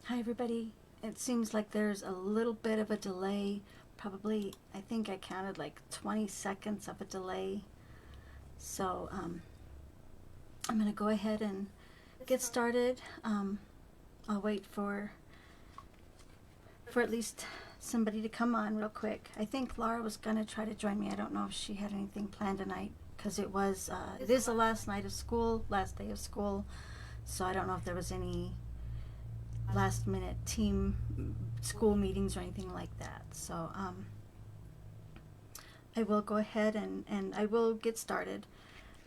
Hi everybody. It seems like there's a little bit of a delay. Probably, I think I counted like 20 seconds of a delay. So I'm going to go ahead and get started. I'll wait for at least somebody to come on real quick. I think Laura was going to try to join me. I don't know if she had anything planned tonight because it is the last night of school, last day of school. So I don't know if there was any last minute team school meetings or anything like that. So I will go ahead and I will get started.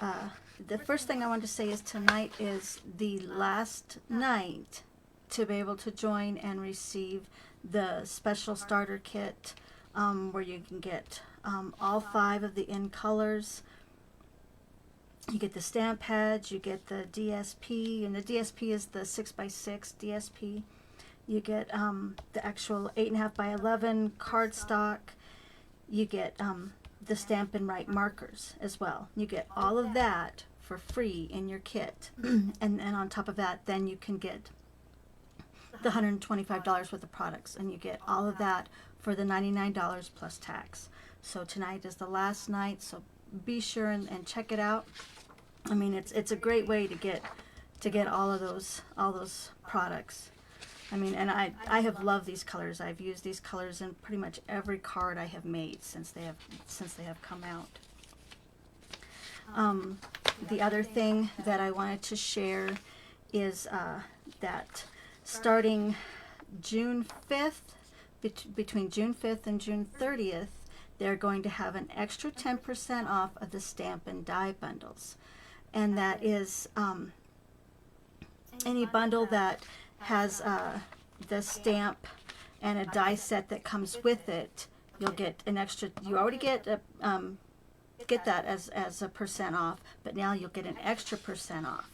The first thing I want to say is tonight is the last night to be able to join and receive the special starter kit, where you can get all 5 of the in colors. You get the stamp pads, you get the DSP, and the DSP is the 6x6 DSP. You get the actual 8.5 by 11 cardstock. You get the Stampin' Write markers as well. You get all of that for free in your kit. and on top of that, then you can get the $125 worth of products, and you get all of that for the $99 plus tax. So tonight is the last night, so be sure and check it out. I mean, it's a great way to get all those products. I mean, and I have loved these colors. I've used these colors in pretty much every card I have made since they have come out. The other thing that I wanted to share is that starting June 5th, between June 5th and June 30th, they're going to have an extra 10% off of the stamp and die bundles. And that is any bundle that has the stamp and a die set that comes with it. You'll get an extra. You already get that as a % off, but now you'll get an extra % off.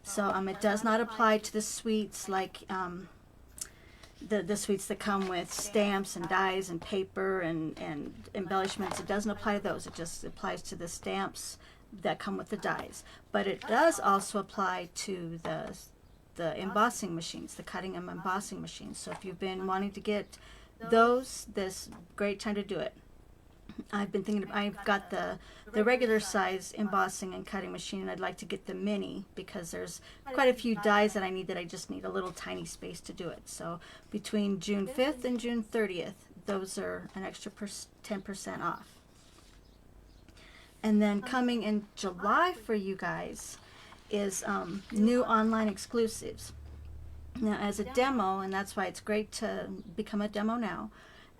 So it does not apply to the suites like the suites that come with stamps and dies and paper and embellishments. It doesn't apply to those. It just applies to the stamps that come with the dies. But it does also apply to the embossing machines, the cutting and embossing machines. So if you've been wanting to get those, this great time to do it. I've been thinking I've got the regular size embossing and cutting machine, and I'd like to get the mini because there's quite a few dies that I need that I just need a little tiny space to do it. So between June 5th and June 30th, those are an extra 10% off. And then coming in July for you guys is new online exclusives. Now as a demo, and that's why it's great to become a demo now,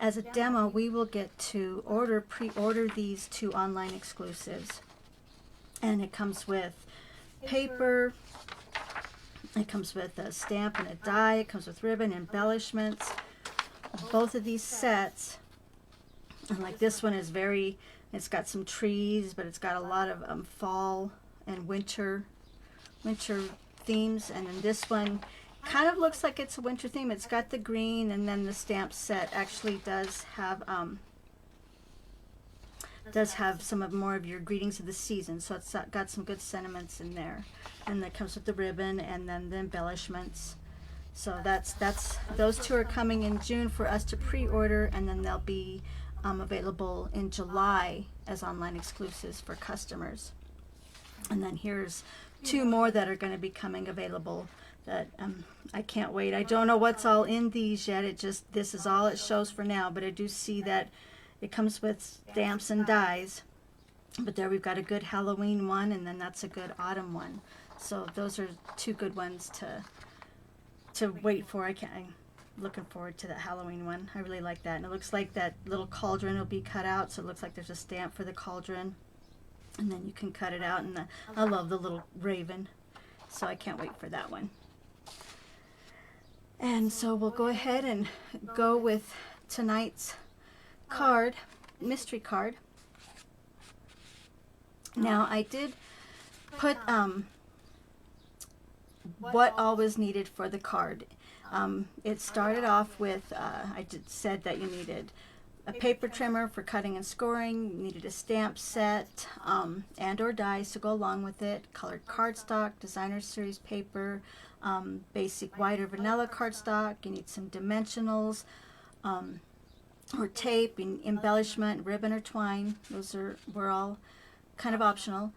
as a demo we will get to pre-order these 2 online exclusives. And it comes with paper, it comes with a stamp and a die, it comes with ribbon, embellishments. Both of these sets, and like this one is it's got some trees, but it's got a lot of fall and winter themes. And then this one kind of looks like it's a winter theme. It's got the green, and then the stamp set actually does have some more of your greetings of the season. So it's got some good sentiments in there. And that comes with the ribbon and then the embellishments. So that's those 2 are coming in June for us to pre-order, and then they'll be available in July as online exclusives for customers. And then here's 2 more that are going to be coming available that I can't wait. I don't know what's all in these yet. This is all it shows for now, but I do see that it comes with stamps and dies. But there we've got a good Halloween one, and then that's a good autumn one. So those are 2 good ones to wait for. I'm looking forward to that Halloween one. I really like that. And it looks like that little cauldron will be cut out, so it looks like there's a stamp for the cauldron. And then you can cut it out, and I love the little raven. So I can't wait for that one. And so we'll go ahead and go with tonight's card, mystery card. Now I did put what all was needed for the card. It started off with, said that you needed a paper trimmer for cutting and scoring, you needed a stamp set and or dies to go along with it, colored cardstock, designer series paper, basic white or vanilla cardstock. You need some dimensionals, or tape, and embellishment, ribbon or twine. Those were all kind of optional.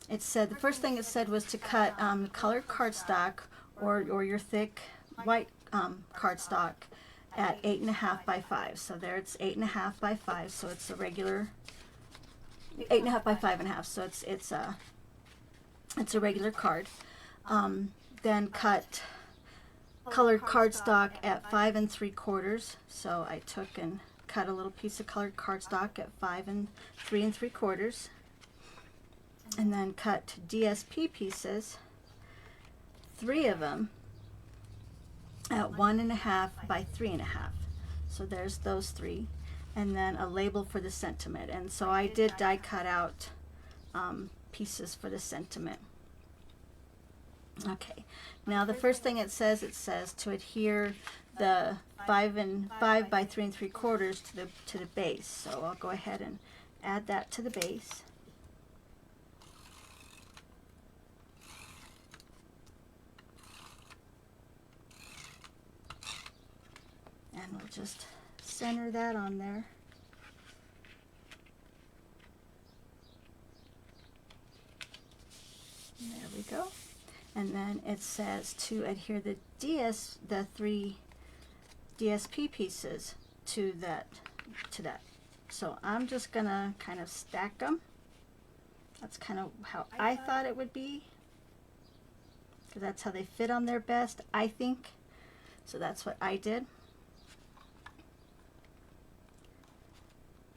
It said, the first thing it said was to cut colored cardstock or your thick white cardstock at 8.5 by 5. So there it's 8.5 by 5. So it's a regular 8.5 by 5.5. So it's a regular card. Then cut colored cardstock at 5 3/4. So I took and cut a little piece of colored cardstock at 5 3 3/4, and then cut DSP pieces, 3 of them, at 1.5 by 3.5. So there's those 3, and then a label for the sentiment. And so I did die cut out pieces for the sentiment. Okay, now the first thing it says to adhere the 5 by 3 3/4 to the base. So I'll go ahead and add that to the base. And we'll just center that on there. And there we go. And then it says to adhere the 3 DSP pieces to that. So I'm just gonna kind of stack them. That's kind of how I thought it would be, because that's how they fit on there best, I think. So that's what I did.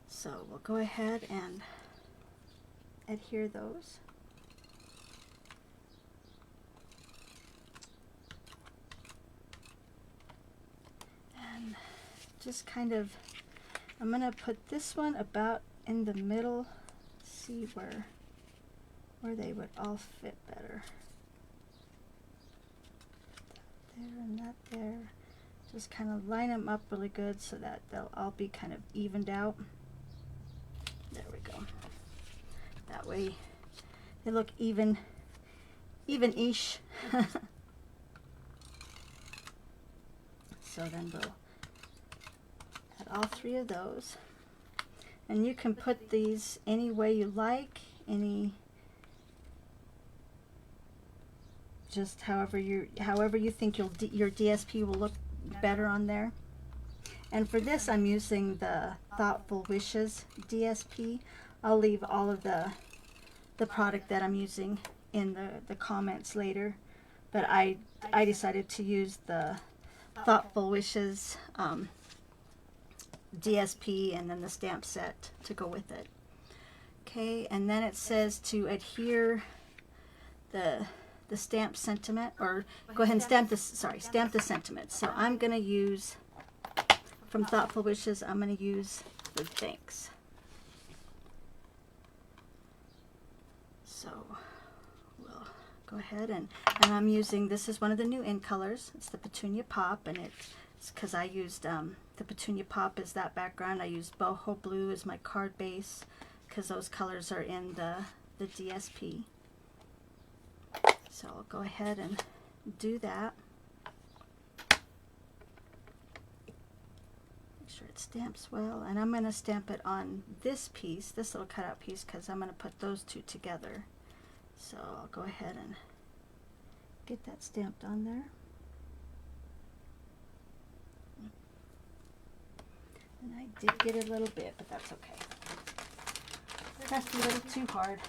So we'll go ahead and adhere those. And just kind of, I'm going to put this one about in the middle, see where they would all fit better. There and that there. Just kind of line them up really good so that they'll all be kind of evened out. There we go. That way they look even-ish. So then we'll add all 3 of those. And you can put these any way you like, just however you think your DSP will look better on there. And for this, I'm using the Thoughtful Wishes DSP. I'll leave all of the product that I'm using in the comments later, but I decided to use the Thoughtful Wishes DSP and then the stamp set to go with it. Okay, and then it says to adhere the stamp sentiment, or go ahead and stamp the sentiment. So I'm going to use, from Thoughtful Wishes, I'm going to use the thanks. So we'll go ahead and I'm using, this is one of the new in colors. It's the Petunia Pop, and it's because I used the Petunia Pop as that background. I used Boho Blue as my card base because those colors are in the DSP. So I'll go ahead and do that. Make sure it stamps well, and I'm going to stamp it on this piece, this little cutout piece, because I'm going to put those 2 together. So I'll go ahead and get that stamped on there. And I did get a little bit, but that's okay. That's a little too hard.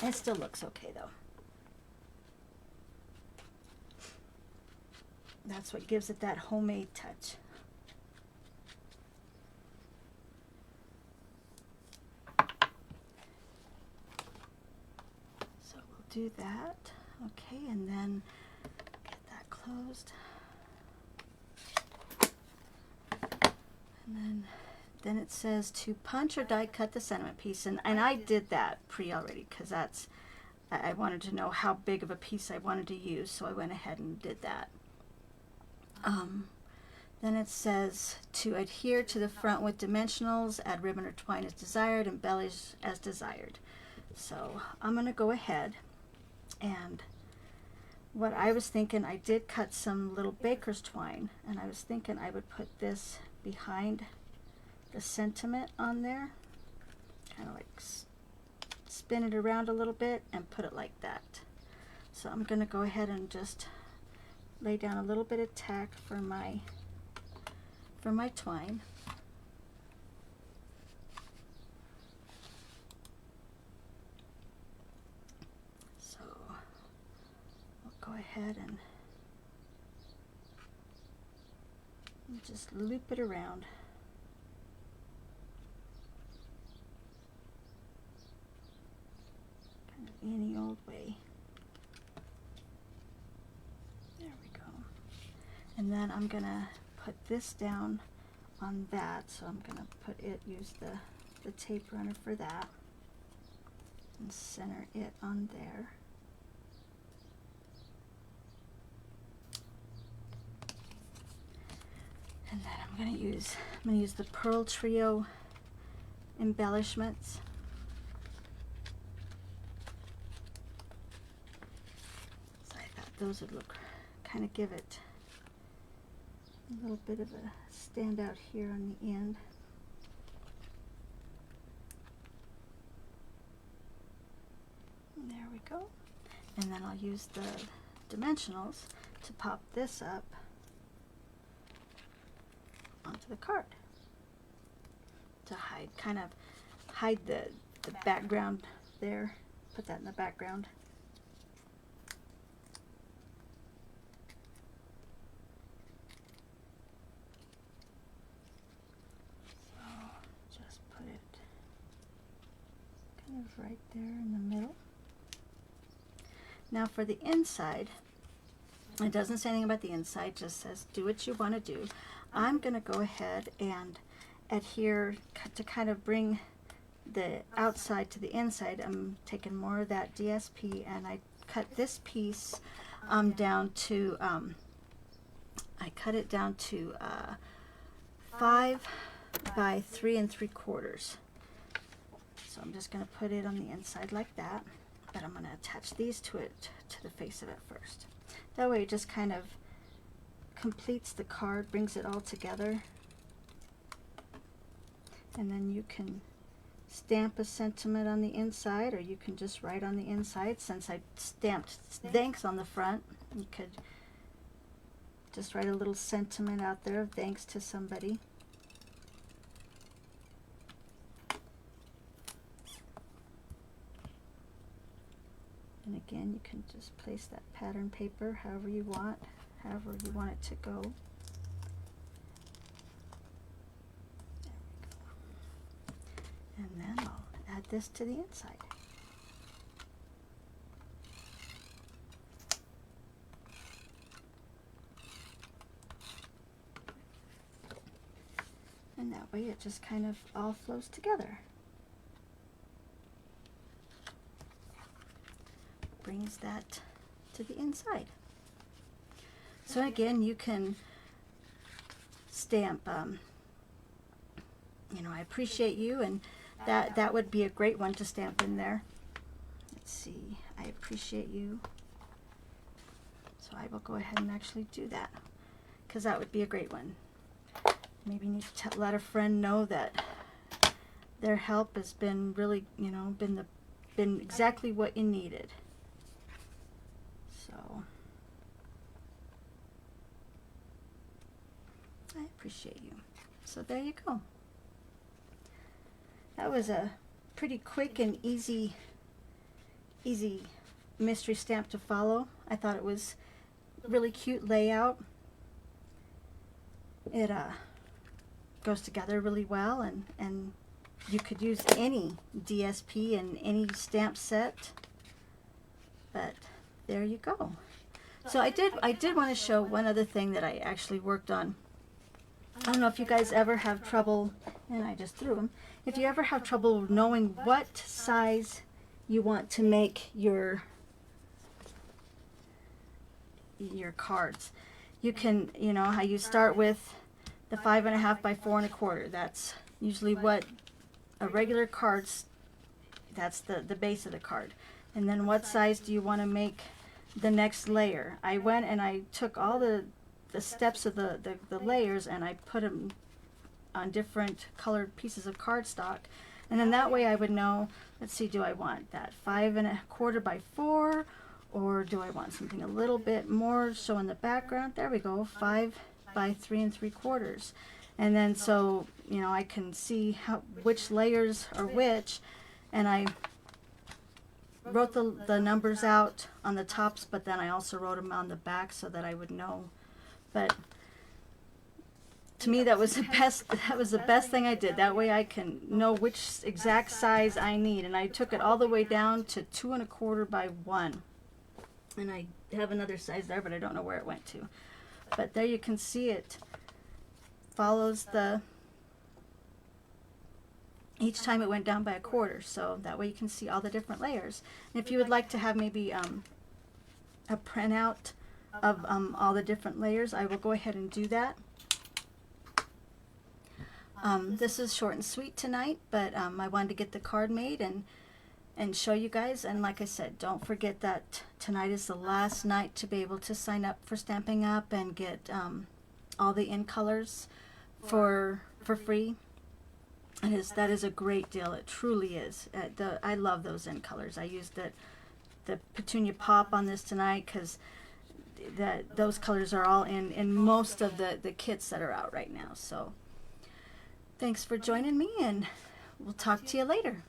It still looks okay though. That's what gives it that homemade touch. So we'll do that. Okay, and then get that closed. And then it says to punch or die cut the sentiment piece, and I did that already because that's, I wanted to know how big of a piece I wanted to use, so I went ahead and did that. Then it says to adhere to the front with dimensionals, add ribbon or twine as desired, embellish as desired. So I'm going to go ahead and what I was thinking, I did cut some little baker's twine, and I was thinking I would put this behind the sentiment on there, kind of like spin it around a little bit and put it like that. So I'm going to go ahead and just lay down a little bit of tack for my twine. So we'll go ahead and just loop it around. Kind of any old way. There we go. And then I'm gonna put this down on that, so I'm gonna use the tape runner for that and center it on there. And then I'm gonna use the Pearl Trio embellishments. So I thought those would look, kind of give it a little bit of a standout here on the end. And there we go. And then I'll use the dimensionals to pop this up onto the card to kind of hide the background there. Put that in the background. So just put it kind of right there in the middle. Now for the inside, it doesn't say anything about the inside, it just says do what you want to do. I'm going to go ahead and adhere to kind of bring the outside to the inside. I'm taking more of that DSP, and I cut this piece down to, I cut it down to 5 by 3 3/4. So I'm just going to put it on the inside like that, but I'm going to attach these to it, to the face of it first. That way it just kind of completes the card, brings it all together. And then you can stamp a sentiment on the inside, or you can just write on the inside. Since I stamped thanks on the front, you could just write a little sentiment out there of thanks to somebody. And again, you can just place that pattern paper however you want it to go. There we go. And then I'll add this to the inside. And that way it just kind of all flows together. Brings that to the inside. So again, you can stamp, I appreciate you, and that would be a great one to stamp in there. Let's see, I appreciate you. So I will go ahead and actually do that, because that would be a great one. Maybe you need to let a friend know that their help has been really, been exactly what you needed. So I appreciate you. So there you go. That was a pretty quick and easy mystery stamp to follow. I thought it was a really cute layout. It goes together really well, and you could use any DSP in any stamp set. But there you go. So I did want to show one other thing that I actually worked on. I don't know if you guys ever have trouble, and I just threw them. If you ever have trouble knowing what size you want to make your cards, you can, how you start with the 5.5 by 4 1/4. That's usually what a regular card's, that's the base of the card. And then what size do you want to make the next layer. I went and I took all the steps of the layers and I put them on different colored pieces of cardstock, and then that way I would know, let's see, do I want that 5 1/4 by 4, or do I want something a little bit more so in the background? There we go, 5 by 3 3/4. And then so, you know, I can see which layers are which, and I wrote the numbers out on the tops, but then I also wrote them on the back so that I would know. But to me, that was the best thing I did. That way I can know which exact size I need. And I took it all the way down to 2 1/4 by 1. And I have another size there, but I don't know where it went to. But there you can see it follows each time it went down by 1/4, so that way you can see all the different layers. And if you would like to have maybe a printout of all the different layers, I will go ahead and do that. This is short and sweet tonight, but I wanted to get the card made and show you guys. And like I said, don't forget that tonight is the last night to be able to sign up for Stampin' Up! And get all the in colors for free. That is a great deal. It truly is. I love those in colors. I used the Petunia Pop on this tonight because those colors are all in most of the kits that are out right now. So thanks for joining me, and we'll talk to you later.